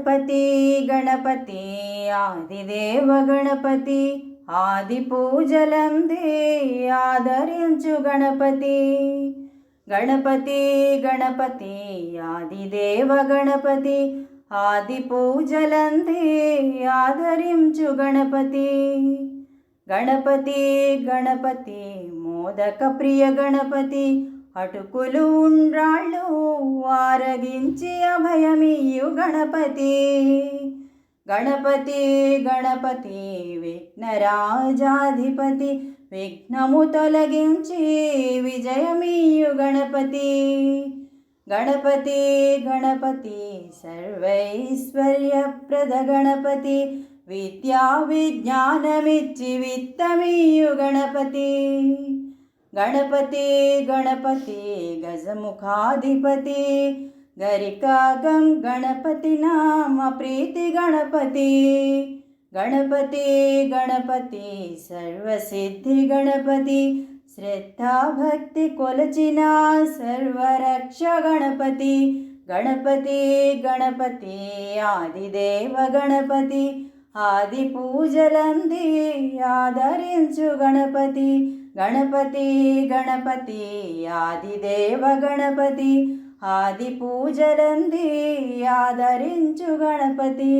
గణపతి గణపతి ఆదిదేవ గణపతి ఆది పూజలందే ఆదరించు గణపతి గణపతి గణపతి ఆదిదేవ గణపతి ఆది పూజలందే ఆదరించు గణపతి గణపతి గణపతి మోదక ప్రియ గణపతి అటుకులు ఉండ్రాళ్ళు ఆరగించి అభయమియు గణపతి గణపతి గణపతి విఘ్నరాజాధిపతి విఘ్నము తొలగించి విజయమియు గణపతి గణపతి గణపతి సర్వైశ్వర్యప్రద గణపతి విద్యా విజ్ఞానమిచ్చి విత్తమియు గణపతి గణపతి గణపతి గజముఖాధిపతి గరికాగం గణపతి నామ ప్రీతి గణపతి గణపతి గణపతి సర్వసిద్ధి గణపతి శ్రద్ధా భక్తి కొలచిన సర్వరక్ష గణపతి గణపతి గణపతి ఆదిదేవ గణపతి ఆది పూజలంది ఆదరించు గణపతి గణపతి గణపతి ఆదిదేవ గణపతి ఆది పూజలంది ఆదరించు గణపతి.